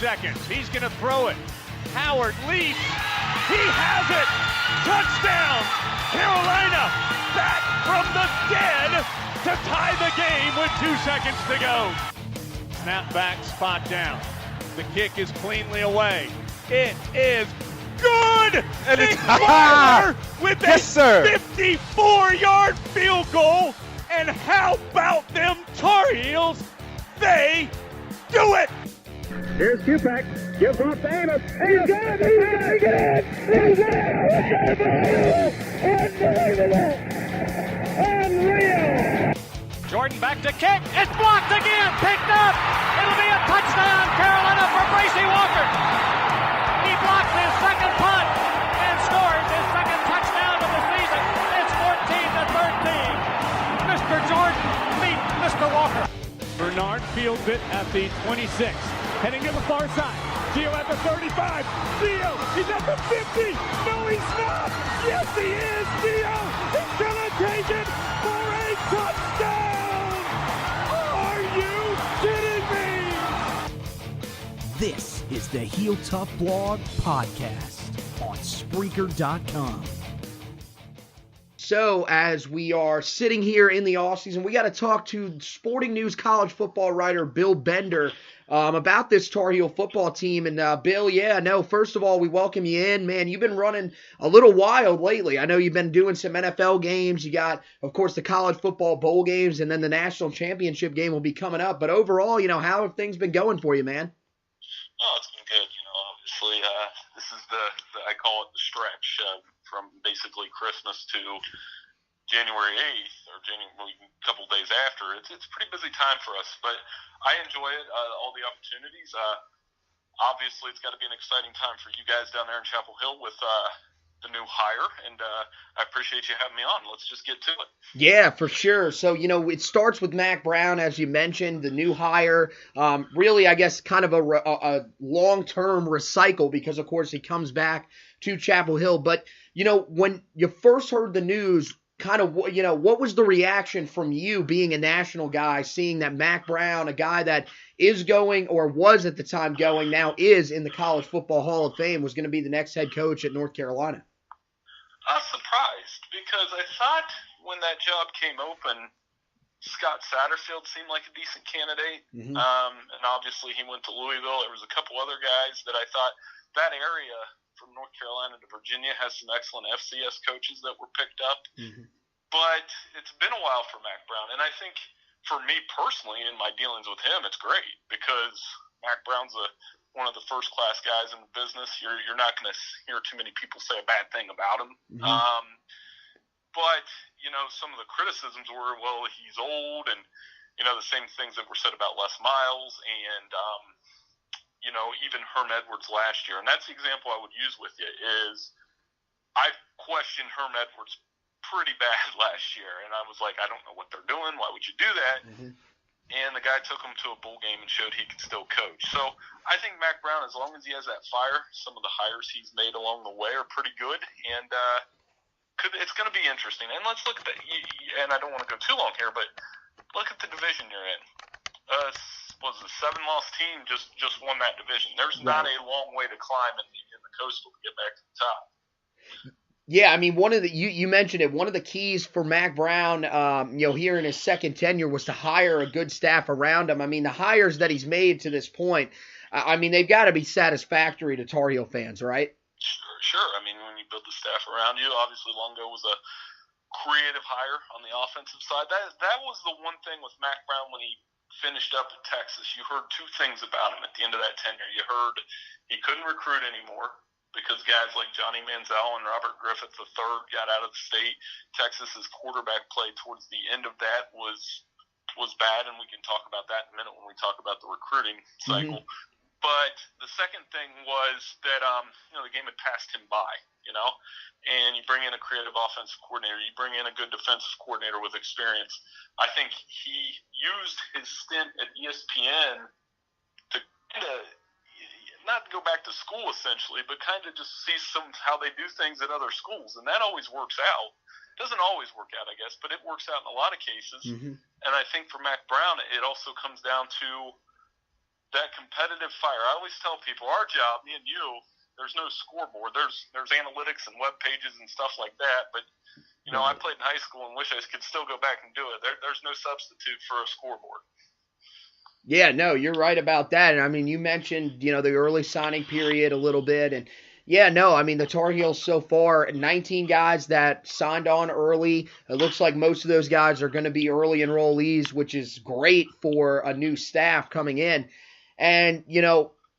seconds. He's going to throw it. Howard leaps. He has it. Touchdown. Carolina back from the dead to tie the game with 2 seconds to go. Snap back, spot down. The kick is cleanly away. It is good. And Nick it's Barber with a Yes, sir. 54-yard field goal. And how about them Tar Heels? They do it. Here's Kupak. Gives off to Amos. He's got it. He's Unbelievable. Unreal. Jordan back to kick. It's blocked again. Picked up. It'll be a touchdown, Carolina, for Bracey Walker. He blocks his second punt and scores his second touchdown of the season. It's 14-13. Mr. Jordan beat Mr. Walker. Bernard fields it at the 26. Heading to the far side. Gio at the 35. Gio, he's at the 50. No, he's not. Yes, he is. Gio, he's going to take it for a touchdown. Are you kidding me? This is the Heel Tough Blog Podcast on Spreaker.com. So, as we are sitting here in the offseason, we got to talk to Sporting News college football writer Bill Bender about this Tar Heel football team. And, Bill, first of all, we welcome you in. Man, you've been running a little wild lately. I know you've been doing some NFL games. You got, of course, the college football bowl games, and then the national championship game will be coming up. But overall, how have things been going for you, man? Oh, it's been good. Obviously, this is the I call it the stretch from basically Christmas to January 8th or January a couple days after. It's a pretty busy time for us, but I enjoy it. All the opportunities. Obviously, it's got to be an exciting time for you guys down there in Chapel Hill with the new hire, and I appreciate you having me on. Let's just get to it. Yeah, for sure. So, it starts with Mack Brown, as you mentioned, the new hire. Really, I guess, kind of a long-term recycle because, of course, he comes back to Chapel Hill. But, when you first heard the news, kind of, what was the reaction from you being a national guy, seeing that Mack Brown, a guy that is going or was at the time going, now is in the College Football Hall of Fame, was going to be the next head coach at North Carolina? I was surprised because I thought when that job came open, Scott Satterfield seemed like a decent candidate. Mm-hmm. And obviously he went to Louisville. There was a couple other guys that I thought that area from North Carolina to Virginia has some excellent FCS coaches that were picked up. Mm-hmm. But it's been a while for Mack Brown. And I think for me personally in my dealings with him, it's great because Mack Brown's one of the first-class guys in the business. You're not going to hear too many people say a bad thing about him. Mm-hmm. But, some of the criticisms were, well, he's old and, the same things that were said about Les Miles and, even Herm Edwards last year. And that's the example I would use with you is I questioned Herm Edwards pretty bad last year. And I was like, I don't know what they're doing. Why would you do that? Mm-hmm. And the guy took him to a bowl game and showed he could still coach. So I think Mack Brown, as long as he has that fire, some of the hires he's made along the way are pretty good. And it's going to be interesting. And let's look at and I don't want to go too long here, but look at the division you're in. Was a 7-loss team just won that division. There's not a long way to climb in the Coastal to get back to the top. Yeah, I mean, one of the you mentioned it. One of the keys for Mack Brown, here in his second tenure, was to hire a good staff around him. I mean, the hires that he's made to this point, they've got to be satisfactory to Tar Heel fans, right? Sure. I mean, when you build the staff around you, obviously Longo was a creative hire on the offensive side. That was the one thing with Mack Brown when he finished up at Texas. You heard two things about him at the end of that tenure. You heard he couldn't recruit anymore because guys like Johnny Manziel and Robert Griffith III got out of the state. Texas's quarterback play towards the end of that was bad, and we can talk about that in a minute when we talk about the recruiting cycle. Mm-hmm. But the second thing was that the game had passed him by, and you bring in a creative offensive coordinator, you bring in a good defensive coordinator with experience. I think he used his stint at ESPN to kind of not go back to school essentially, but kind of just see how they do things at other schools, and that always works out. Doesn't always work out, I guess, but it works out in a lot of cases. Mm-hmm. And I think for Mack Brown, it also comes down to that competitive fire. I always tell people, our job, me and you, there's no scoreboard. There's analytics and web pages and stuff like that. But, I played in high school and wish I could still go back and do it. There's no substitute for a scoreboard. Yeah, no, you're right about that. And I mean, you mentioned, the early signing period a little bit. And yeah, no, I mean, the Tar Heels so far, 19 guys that signed on early. It looks like most of those guys are going to be early enrollees, which is great for a new staff coming in. And,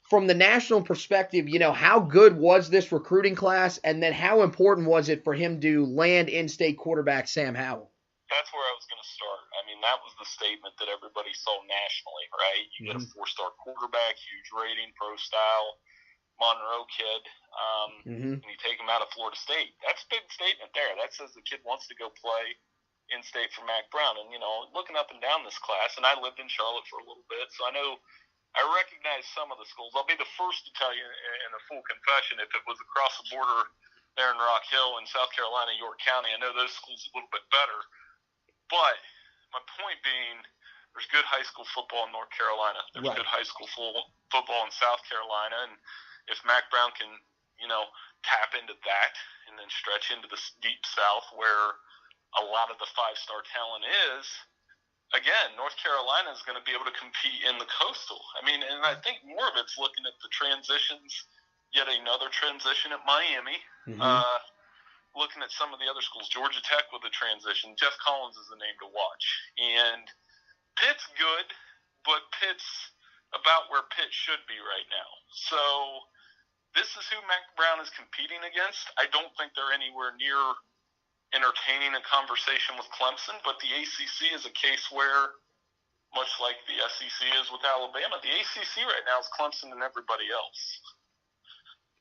from the national perspective, how good was this recruiting class? And then how important was it for him to land in-state quarterback Sam Howell? That's where I was going to start. I mean, that was the statement that everybody saw nationally, right? You get a 4-star quarterback, huge rating, pro style, Monroe kid, and you take him out of Florida State. That's a big statement there. That says the kid wants to go play in-state for Mack Brown. And, looking up and down this class, and I lived in Charlotte for a little bit, so I recognize some of the schools. I'll be the first to tell you in a full confession, if it was across the border there in Rock Hill in South Carolina, York County, I know those schools a little bit better. But my point being, there's good high school football in North Carolina. There's good high school football in South Carolina. And if Mack Brown can, tap into that and then stretch into the deep South where a lot of the 5-star talent is, again, North Carolina is going to be able to compete in the Coastal. I mean, and I think more of it's looking at the transitions, yet another transition at Miami. Looking at some of the other schools, Georgia Tech with a transition. Jeff Collins is the name to watch. And Pitt's good, but Pitt's about where Pitt should be right now. So this is who Mack Brown is competing against. I don't think they're anywhere near entertaining a conversation with Clemson, but the ACC is a case where, much like the SEC is with Alabama, the ACC right now is Clemson and everybody else.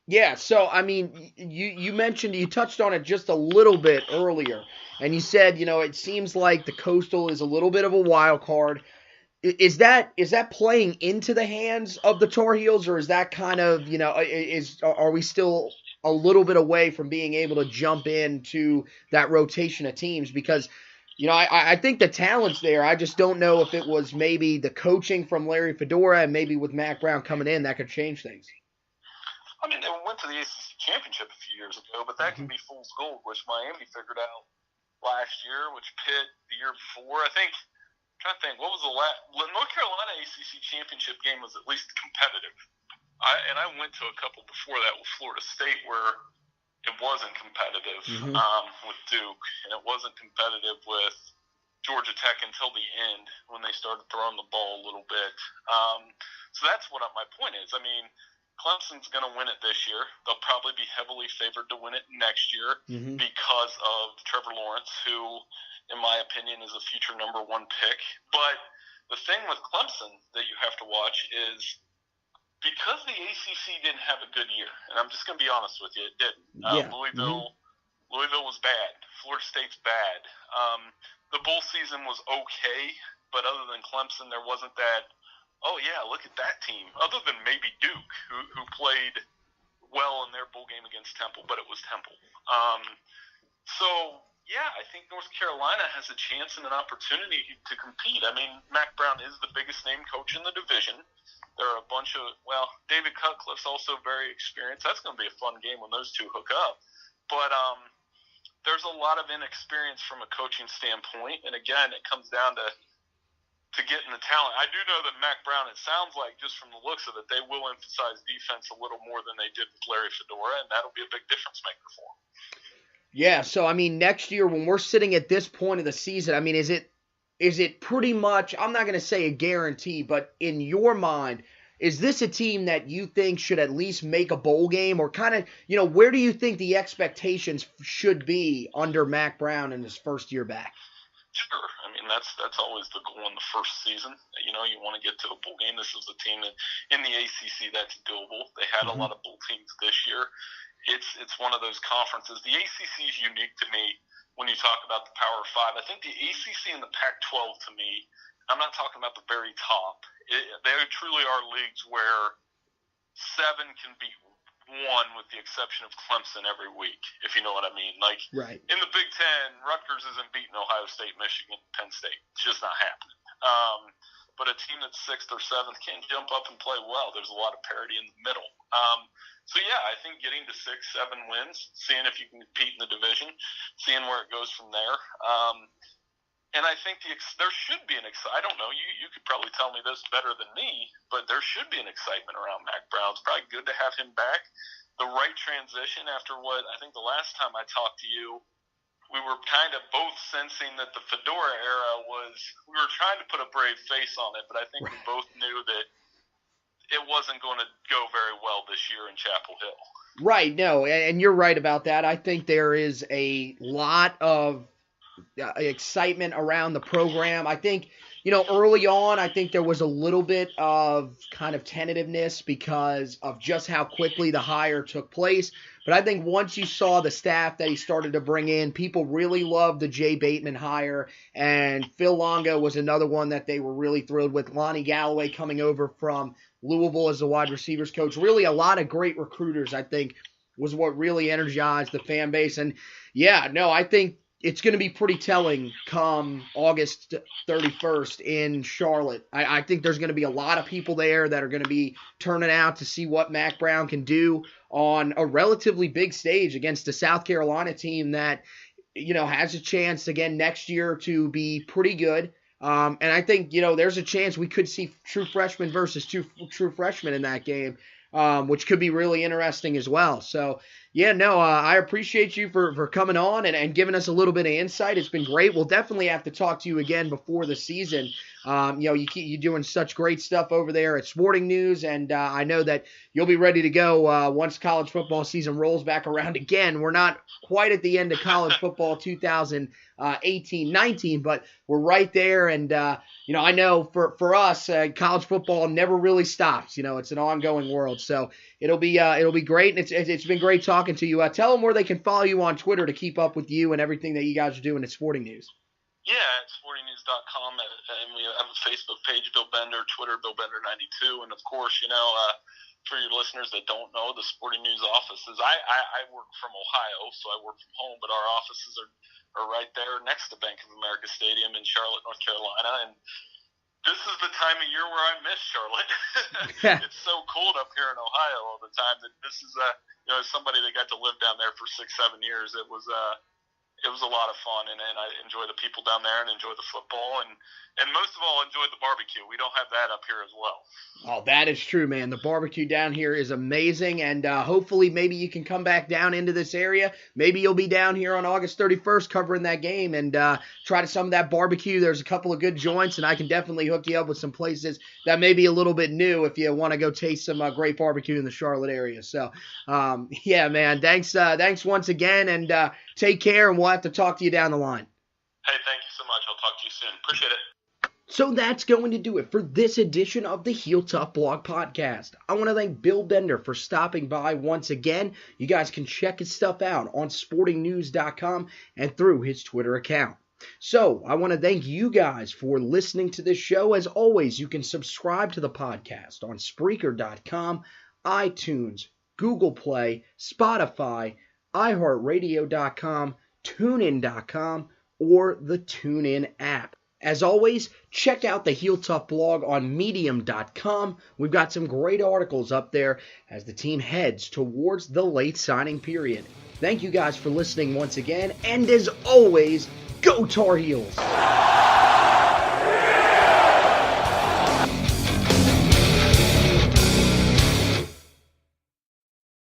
Yeah, so, I mean, you touched on it just a little bit earlier, and you said, it seems like the Coastal is a little bit of a wild card. Is that playing into the hands of the Tar Heels, or is that kind of, are we still a little bit away from being able to jump into that rotation of teams? Because, I think the talent's there. I just don't know if it was maybe the coaching from Larry Fedora and maybe with Mack Brown coming in that could change things. I mean, they went to the ACC Championship a few years ago, but that can be fool's gold, which Miami figured out last year, which Pitt the year before. I'm trying to think, what was the last? North Carolina ACC Championship game was at least competitive. I went to a couple before that with Florida State where it wasn't competitive with Duke, and it wasn't competitive with Georgia Tech until the end when they started throwing the ball a little bit. So that's what my point is. I mean, Clemson's going to win it this year. They'll probably be heavily favored to win it next year because of Trevor Lawrence, who, in my opinion, is a future number 1 pick. But the thing with Clemson that you have to watch is because the ACC didn't have a good year, and I'm just going to be honest with you, it didn't. Louisville was bad. Florida State's bad. The bowl season was okay, but other than Clemson, there wasn't that, oh, yeah, look at that team. Other than maybe Duke, who played well in their bowl game against Temple, but it was Temple. So, yeah, I think North Carolina has a chance and an opportunity to compete. I mean, Mack Brown is the biggest name coach in the division. There are a bunch of, David Cutcliffe's also very experienced. That's going to be a fun game when those two hook up. But there's a lot of inexperience from a coaching standpoint. And, again, it comes down to getting the talent. I do know that Mack Brown, it sounds like just from the looks of it, they will emphasize defense a little more than they did with Larry Fedora, and that'll be a big difference maker for them. Yeah, so, I mean, next year when we're sitting at this point of the season, I mean, is it pretty much, I'm not going to say a guarantee, but in your mind, is this a team that you think should at least make a bowl game, or kind of, where do you think the expectations should be under Mack Brown in his first year back? Sure. I mean, that's always the goal in the first season. You want to get to a bowl game. This is a team that in the ACC that's doable. They had a lot of bowl teams this year. It's one of those conferences. The ACC is unique to me when you talk about the Power 5. I think the ACC and the Pac-12 to me, I'm not talking about the very top. They truly are leagues where 7 can beat 1 with the exception of Clemson every week, if you know what I mean. Like, right. In the Big Ten, Rutgers isn't beating Ohio State, Michigan, Penn State. It's just not happening. but a team that's 6th or 7th can jump up and play well. There's a lot of parity in the middle. So yeah, I think getting to 6-7 wins, seeing if you can compete in the division, seeing where it goes from there. And I think there should be I don't know, you could probably tell me this better than me, but there should be an excitement around Mack Brown. It's probably good to have him back. The right transition after what I think the last time I talked to you, we were kind of both sensing that the Fedora era we were trying to put a brave face on it, but I think we both knew that it wasn't going to go very well this year in Chapel Hill. Right, no, and you're right about that. I think there is a lot of excitement around the program. I think, early on, I think there was a little bit of kind of tentativeness because of just how quickly the hire took place. But I think once you saw the staff that he started to bring in, people really loved the Jay Bateman hire, and Phil Longo was another one that they were really thrilled with. Lonnie Galloway coming over from Louisville as the wide receivers coach. Really a lot of great recruiters, I think, was what really energized the fan base. And, yeah, no, I think it's going to be pretty telling come August 31st in Charlotte. I think there's going to be a lot of people there that are going to be turning out to see what Mack Brown can do on a relatively big stage against a South Carolina team that, has a chance again next year to be pretty good. And I think, there's a chance we could see true freshmen versus true freshmen in that game, which could be really interesting as well. So, yeah, no, I appreciate you for coming on and giving us a little bit of insight. It's been great. We'll definitely have to talk to you again before the season. You're doing such great stuff over there at Sporting News, and I know that you'll be ready to go once college football season rolls back around again. We're not quite at the end of college football 2018-19, but we're right there. And, I know for us, college football never really stops. It's an ongoing world. So it'll be great. And it's been great talking to you. Tell them where they can follow you on Twitter to keep up with you and everything that you guys are doing at Sporting News. Yeah, at sportingnews.com, and we have a Facebook page, Bill Bender, Twitter, BillBender92, and of course, for your listeners that don't know, the Sporting News offices, I work from Ohio, so I work from home, but our offices are right there next to Bank of America Stadium in Charlotte, North Carolina, and this is the time of year where I miss Charlotte. It's so cold up here in Ohio all the time that this is as somebody that got to live down there for 6-7 years, it was a lot of fun, and I enjoy the people down there and enjoy the football, and most of all, enjoy the barbecue. We don't have that up here as well. Oh, that is true, man. The barbecue down here is amazing, and hopefully maybe you can come back down into this area. Maybe you'll be down here on August 31st covering that game and try some of that barbecue. There's a couple of good joints, and I can definitely hook you up with some places that may be a little bit new if you want to go taste some great barbecue in the Charlotte area. So, yeah, man, thanks once again, and take care, and we'll have to talk to you down the line. Hey, thank you so much. I'll talk to you soon. Appreciate it. So that's going to do it for this edition of the Heel Tough Blog Podcast. I want to thank Bill Bender for stopping by once again. You guys can check his stuff out on sportingnews.com and through his Twitter account. So I want to thank you guys for listening to this show. As always, you can subscribe to the podcast on Spreaker.com, iTunes, Google Play, Spotify, iHeartRadio.com, TuneIn.com, or the TuneIn app. As always, check out the Heel Tough blog on Medium.com. We've got some great articles up there as the team heads towards the late signing period. Thank you guys for listening once again, and as always, go Tar Heels!